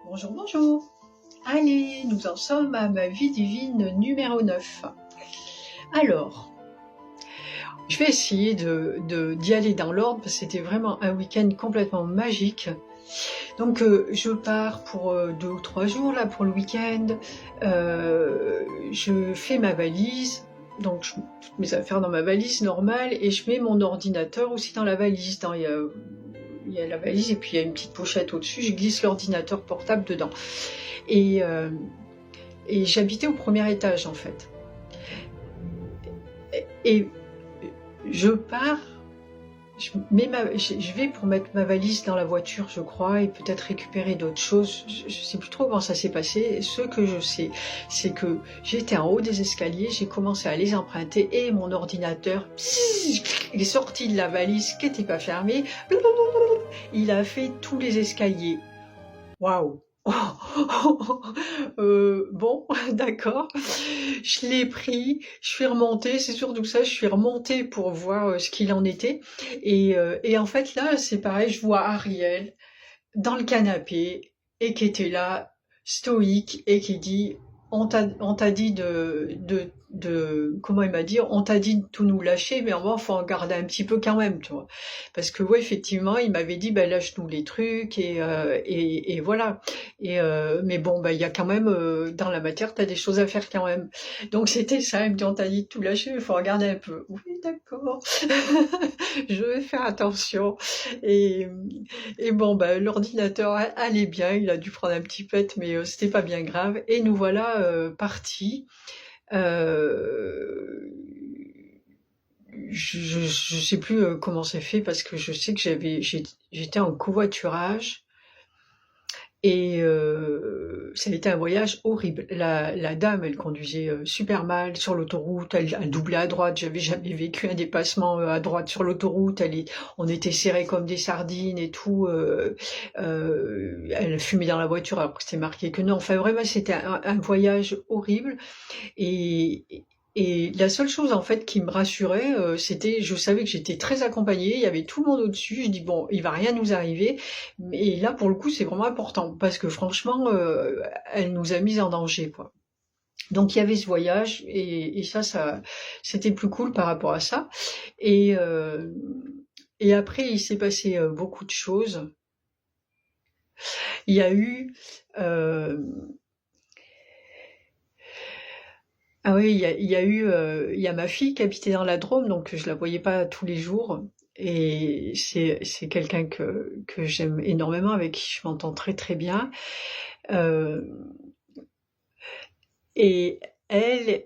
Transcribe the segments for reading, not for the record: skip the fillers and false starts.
Bonjour, bonjour. Allez, nous en sommes à ma vie divine numéro 9. Alors, je vais essayer d'y aller dans l'ordre parce que c'était vraiment un week-end complètement magique. Donc, je pars pour 2 ou 3 jours là pour le week-end. Je fais ma valise. Donc, je mets toutes mes affaires dans ma valise normale et je mets mon ordinateur aussi dans la valise. Il y a la valise et puis il y a une petite pochette au-dessus. Je glisse l'ordinateur portable dedans. Et j'habitais au premier étage en fait. Et je pars, je vais pour mettre ma valise dans la voiture, je crois, et peut-être récupérer d'autres choses. Je sais plus trop comment ça s'est passé. Ce que je sais, c'est que j'étais en haut des escaliers, j'ai commencé à les emprunter et mon ordinateur, il est sorti de la valise qui n'était pas fermée. Il a fait tous les escaliers. Waouh! Bon, d'accord. Je l'ai pris, je suis remontée, c'est surtout ça, je suis remontée pour voir ce qu'il en était. Et en fait, là, c'est pareil, je vois Ariel dans le canapé et qui était là, stoïque, et qui dit, on t'a dit comment il m'a dit, on t'a dit de tout nous lâcher, mais en vrai, faut en garder un petit peu quand même, tu vois. Parce que, ouais, effectivement, il m'avait dit, ben, lâche-nous les trucs, et voilà. Mais bon, ben, il y a quand même, dans la matière, t'as des choses à faire quand même. Donc, c'était ça, il me dit, on t'a dit de tout lâcher, mais faut regarder un peu. Oui, d'accord. Je vais faire attention. Et bon, ben, l'ordinateur allait bien, il a dû prendre un petit pet, mais c'était pas bien grave. Et nous voilà partis. Je sais plus comment c'est fait parce que je sais que j'étais en covoiturage. Et ça a été un voyage horrible. La dame, elle conduisait super mal sur l'autoroute, elle doublait à droite. J'avais jamais vécu un dépassement à droite sur l'autoroute. On était serrés comme des sardines et tout. Elle fumait dans la voiture alors que c'était marqué que non. Enfin vraiment, c'était un voyage horrible. Et la seule chose en fait qui me rassurait, c'était, je savais que j'étais très accompagnée, il y avait tout le monde au-dessus, je dis bon, il va rien nous arriver, et là pour le coup c'est vraiment important, parce que franchement, elle nous a mis en danger, quoi. Donc il y avait ce voyage, et ça, c'était plus cool par rapport à ça, et après il s'est passé beaucoup de choses. Il y a eu... Ah oui, il y a ma fille qui habitait dans la Drôme, donc je la voyais pas tous les jours. Et c'est quelqu'un que j'aime énormément, avec qui je m'entends très très bien. Et elle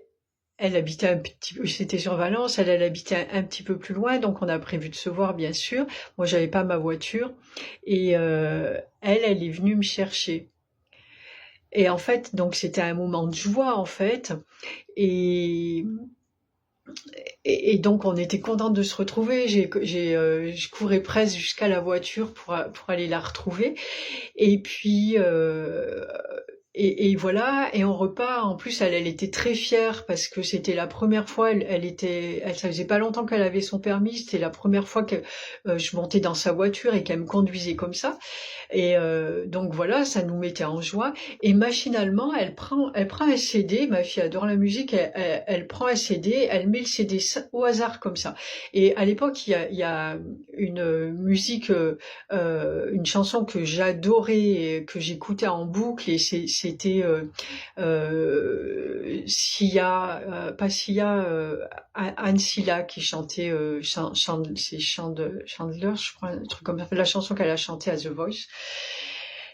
habitait un petit peu, c'était sur Valence, elle habitait un petit peu plus loin, donc on a prévu de se voir bien sûr. Moi j'avais pas ma voiture, et elle est venue me chercher. Et en fait, donc c'était un moment de joie en fait. Et donc on était contente de se retrouver. Je courais presque jusqu'à la voiture pour aller la retrouver. Et puis et voilà, et on repart. En plus, elle était très fière parce que c'était la première fois. Ça faisait pas longtemps qu'elle avait son permis. C'était la première fois que je montais dans sa voiture et qu'elle me conduisait comme ça. Et donc voilà, ça nous mettait en joie. Et machinalement, elle prend un CD. Ma fille adore la musique. Elle prend un CD, elle met le CD au hasard comme ça. Et à l'époque, il y a une musique, une chanson que j'adorais et que j'écoutais en boucle. Et c'était Sia, pas Sia, Anne Silla qui chantait c'est Chandler, je crois, un truc comme ça, la chanson qu'elle a chantée à The Voice.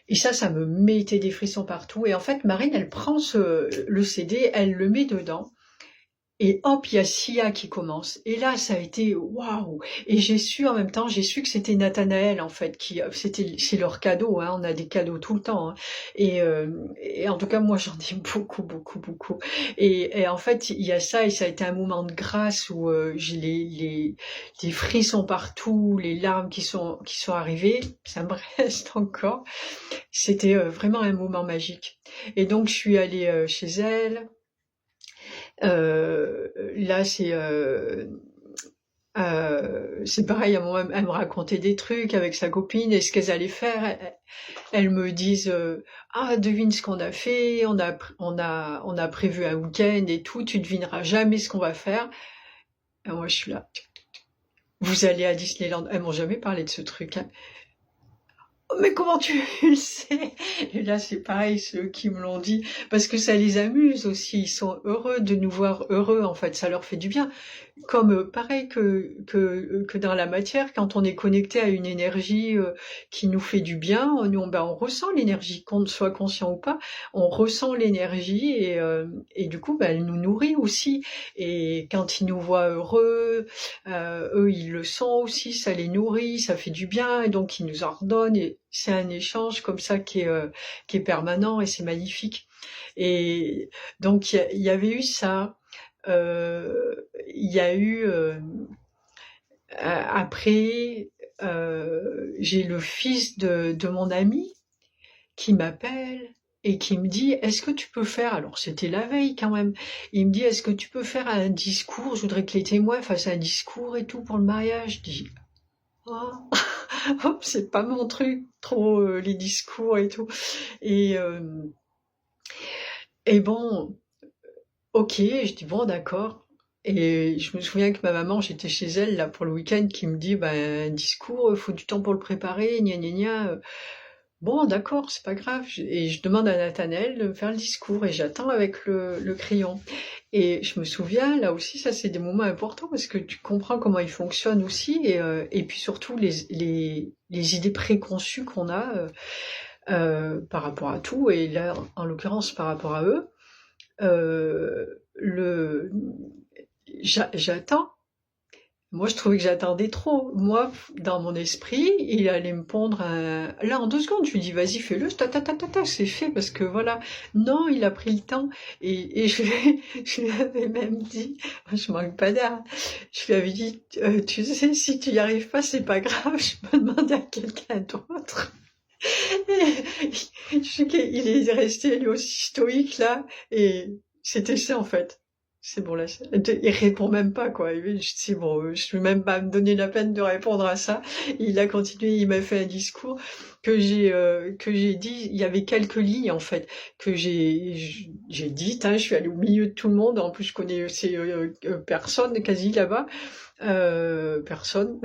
Et ça me mettait des frissons partout. Et en fait, Marine, elle prend le CD, elle le met dedans. Et hop, il y a Sia qui commence. Et là, ça a été waouh. Et j'ai su que c'était Nathanaël en fait, c'est leur cadeau. Hein, on a des cadeaux tout le temps. Hein. Et en tout cas, moi, j'en ai beaucoup, beaucoup, beaucoup. Et en fait, il y a ça, et ça a été un moment de grâce où j'ai les frissons partout, les larmes qui sont arrivées. Ça me reste encore. C'était vraiment un moment magique. Et donc, je suis allée chez elle. Là, c'est C'est pareil, à un moment, elle me racontait des trucs avec sa copine et ce qu'elles allaient faire. Elles me disent ah, devine ce qu'on a fait, on a prévu un week-end et tout, tu devineras jamais ce qu'on va faire. Et moi je suis là, vous allez à Disneyland. Elles m'ont jamais parlé de ce truc, hein. Oh, mais comment tu le sais? Et là, c'est pareil, ceux qui me l'ont dit, parce que ça les amuse aussi. Ils sont heureux de nous voir heureux, en fait, ça leur fait du bien. Comme pareil que dans la matière, quand on est connecté à une énergie qui nous fait du bien, on ressent l'énergie, qu'on soit conscient ou pas, on ressent l'énergie et du coup, elle nous nourrit aussi. Et quand ils nous voient heureux, eux, ils le sont aussi, ça les nourrit, ça fait du bien, et donc ils nous ordonnent. Et c'est un échange comme ça qui est permanent et c'est magnifique. Et donc il y avait eu ça. Il y a eu après, j'ai le fils de mon ami qui m'appelle et qui me dit est-ce que tu peux faire, alors c'était la veille quand même, il me dit est-ce que tu peux faire un discours, je voudrais que les témoins fassent un discours et tout pour le mariage. Je dis oh, c'est pas mon truc trop les discours et tout et bon. Ok, je dis bon d'accord. Et je me souviens que ma maman, j'étais chez elle là pour le week-end, qui me dit ben un discours, faut du temps pour le préparer, gna gna gna. Bon d'accord, c'est pas grave. Et je demande à Nathanaël de me faire le discours et j'attends avec le crayon. Et je me souviens là aussi, ça c'est des moments importants parce que tu comprends comment il fonctionne aussi et puis surtout les idées préconçues qu'on a par rapport à tout et là en l'occurrence par rapport à eux. J'attends. Moi, je trouvais que j'attendais trop. Moi, dans mon esprit, il allait me pondre un... Là, en 2 secondes, je lui dis, vas-y, fais-le, c'est fait, parce que voilà. Non, il a pris le temps. Et je lui avais même dit, je manque pas d'air, je lui avais dit, tu sais, si tu y arrives pas, c'est pas grave, je peux demander à quelqu'un d'autre. Je sais qu'il est resté lui aussi stoïque là, et c'était ça en fait. C'est bon là, il répond même pas quoi. C'est bon, je vais même pas me donner la peine de répondre à ça. Il a continué, il m'a fait un discours que j'ai dit. Il y avait quelques lignes en fait que j'ai dites. Hein, je suis allée au milieu de tout le monde. En plus, je connais ces personnes quasi là-bas. Personne.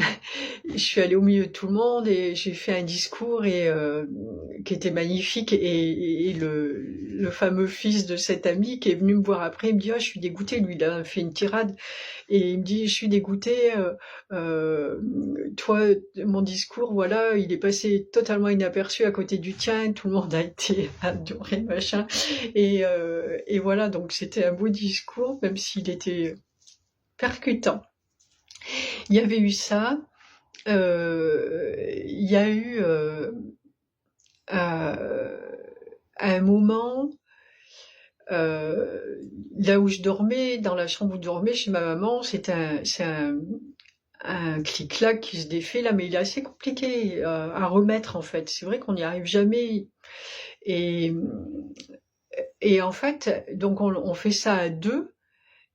Je suis allée au milieu de tout le monde et j'ai fait un discours qui était magnifique et le fameux fils de cet ami qui est venu me voir après, il me dit oh, je suis dégoûté, lui il a fait une tirade et il me dit je suis dégoûté, toi mon discours voilà il est passé totalement inaperçu à côté du tien, tout le monde a été adoré machin et voilà donc c'était un beau discours même s'il était percutant. Il y avait eu ça. Il y a eu un moment là où je dormais, dans la chambre où je dormais chez ma maman, c'est un clic-clac qui se défait là, mais il est assez compliqué à remettre en fait. C'est vrai qu'on n'y arrive jamais. Et, et en fait, donc on fait ça à deux.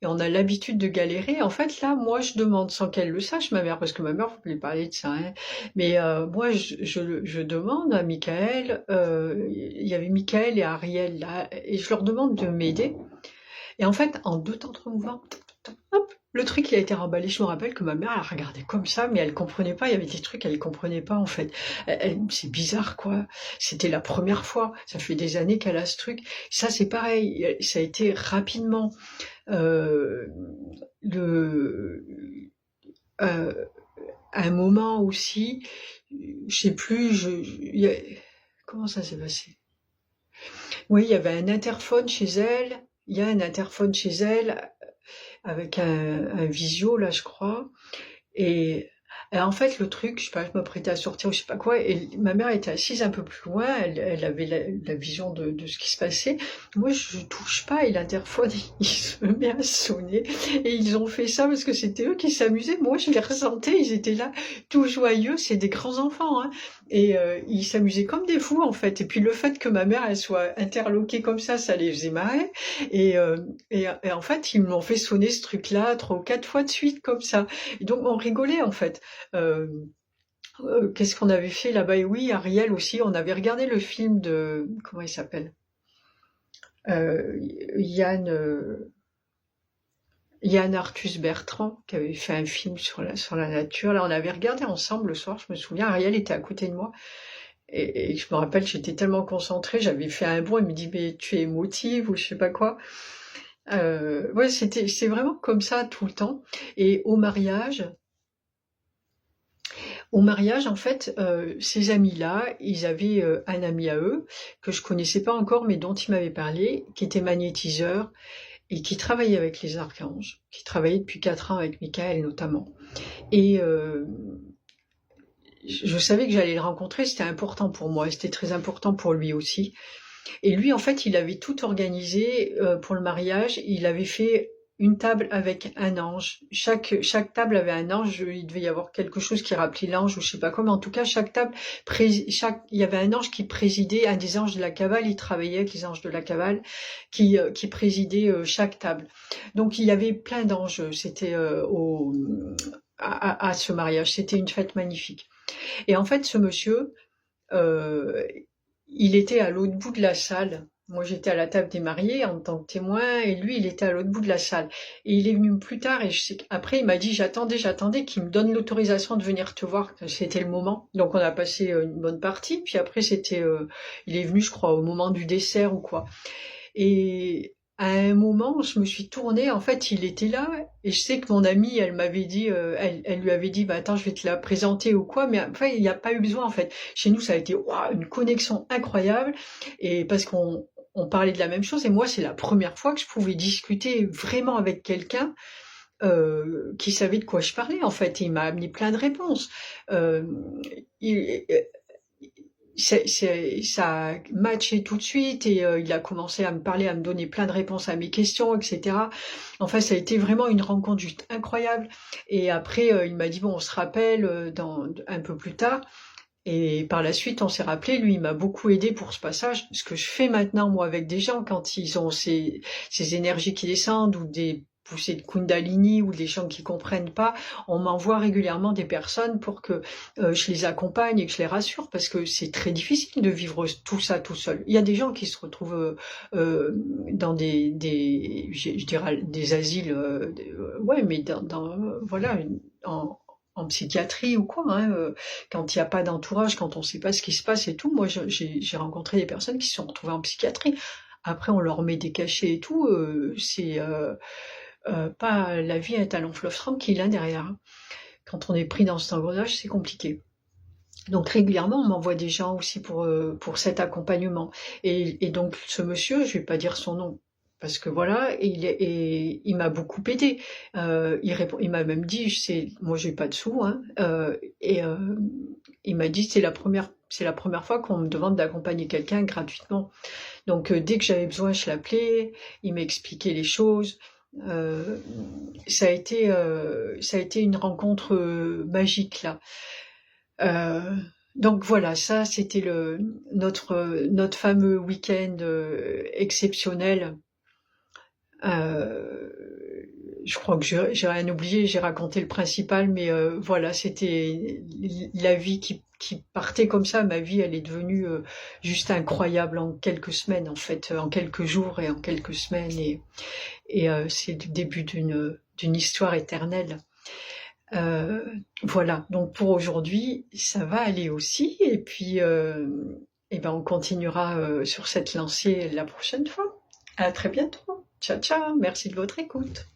Et on a l'habitude de galérer. En fait, là, moi, je demande, sans qu'elle le sache, ma mère, parce que ma mère, vous pouvez parler de ça, hein. Mais moi, je demande à Michael, il y avait Michael et Ariel là, et je leur demande de m'aider. Et en fait, en 2 temps de mouvement, hop, le truc il a été remballé. Je me rappelle que ma mère, elle regardait comme ça, mais elle comprenait pas. Il y avait des trucs, elle comprenait pas en fait. C'est bizarre quoi. C'était la première fois. Ça fait des années qu'elle a ce truc. Ça c'est pareil. Ça a été rapidement. À un moment aussi, je sais plus. Comment ça s'est passé? Oui, il y avait un interphone chez elle. Il y a un interphone chez elle avec un visio là, je crois. Et en fait, le truc, je sais pas, je m'apprêtais à sortir ou je sais pas quoi, et ma mère était assise un peu plus loin, elle avait la vision de ce qui se passait. Moi, je touche pas et l'interphone, il se met à sonner. Et ils ont fait ça parce que c'était eux qui s'amusaient. Moi, je les ressentais, ils étaient là, tout joyeux. C'est des grands enfants, hein. et ils s'amusaient comme des fous en fait. Et puis le fait que ma mère elle soit interloquée comme ça les faisait marrer. Et, et en fait, ils m'ont fait sonner ce truc-là 3 ou 4 fois de suite comme ça. Et donc on rigolait en fait. Euh, Qu'est-ce qu'on avait fait là-bas? Et oui, Ariel aussi, on avait regardé le film de... Comment il s'appelle? Yann, Yann Arthus Bertrand, qui avait fait un film sur la nature. Là, on avait regardé ensemble le soir, je me souviens. Ariel était à côté de moi. Et je me rappelle, j'étais tellement concentrée, j'avais fait un bond, il me dit, mais tu es émotive ou je sais pas quoi. Ouais, c'est vraiment comme ça tout le temps. Et au mariage, en fait, ces amis-là, ils avaient un ami à eux, que je connaissais pas encore, mais dont ils m'avaient parlé, qui était magnétiseur, et qui travaillait avec les archanges, qui travaillait depuis 4 ans avec Michael notamment. Et je savais que j'allais le rencontrer, c'était important pour moi, c'était très important pour lui aussi. Et lui, en fait, il avait tout organisé pour le mariage. Il avait fait une table avec un ange. Chaque table avait un ange. Il devait y avoir quelque chose qui rappelait l'ange ou je sais pas quoi. Mais en tout cas, chaque table, il y avait un ange qui présidait, un des anges de la Kabbale. Il travaillait avec les anges de la Kabbale qui présidait chaque table. Donc il y avait plein d'anges. C'était à ce mariage. C'était une fête magnifique. Et en fait, ce monsieur, euh, il était à l'autre bout de la salle. Moi, j'étais à la table des mariés en tant que témoin, et lui, il était à l'autre bout de la salle. Et il est venu plus tard, et je sais qu'après, il m'a dit, j'attendais qu'il me donne l'autorisation de venir te voir, que c'était le moment. Donc, on a passé une bonne partie, puis après, il est venu, je crois, au moment du dessert ou quoi. Et à un moment, je me suis tournée, en fait, il était là, et je sais que mon amie, elle m'avait dit, elle lui avait dit, bah attends, je vais te la présenter ou quoi, mais enfin, il n'y a pas eu besoin, en fait. Chez nous, ça a été une connexion incroyable, et parce qu'on parlait de la même chose, et moi, c'est la première fois que je pouvais discuter vraiment avec quelqu'un qui savait de quoi je parlais, en fait, et il m'a amené plein de réponses. Euh, il, ça a matché tout de suite et il a commencé à me parler, à me donner plein de réponses à mes questions, etc. Enfin, ça a été vraiment une rencontre juste incroyable. Et après, il m'a dit, bon, on se rappelle un peu plus tard. Et par la suite, on s'est rappelé, lui, il m'a beaucoup aidé pour ce passage. Ce que je fais maintenant, moi, avec des gens, quand ils ont ces énergies qui descendent ou des poussées de Kundalini ou des gens qui comprennent pas, on m'envoie régulièrement des personnes pour que je les accompagne et que je les rassure parce que c'est très difficile de vivre tout ça tout seul. Il y a des gens qui se retrouvent dans je dirais des asiles, ouais, mais voilà, en psychiatrie ou quoi, hein, quand il n'y a pas d'entourage, quand on ne sait pas ce qui se passe et tout. Moi, j'ai rencontré des personnes qui se sont retrouvées en psychiatrie. Après, on leur met des cachets et tout. C'est pas la vie est un long fleuve tranquille hein, derrière. Hein. Quand on est pris dans cet engrenage, c'est compliqué. Donc régulièrement, on m'envoie des gens aussi pour cet accompagnement. Et donc ce monsieur, je vais pas dire son nom, parce que voilà, il m'a beaucoup aidé. Il m'a même dit, moi j'ai pas de sous, hein, il m'a dit c'est la première fois qu'on me demande d'accompagner quelqu'un gratuitement. Donc dès que j'avais besoin, je l'appelais, il m'expliquait les choses. Ça a été une rencontre magique là. Euh, donc voilà, ça c'était notre fameux week-end exceptionnel. Euh, je crois que j'ai rien oublié, j'ai raconté le principal, mais voilà, c'était la vie qui partait comme ça. Ma vie, elle est devenue juste incroyable en quelques semaines, en fait, en quelques jours et en quelques semaines, et c'est le début d'une histoire éternelle. Voilà, donc pour aujourd'hui, ça va aller aussi, et puis eh ben on continuera sur cette lancée la prochaine fois. À très bientôt. Ciao, ciao, merci de votre écoute.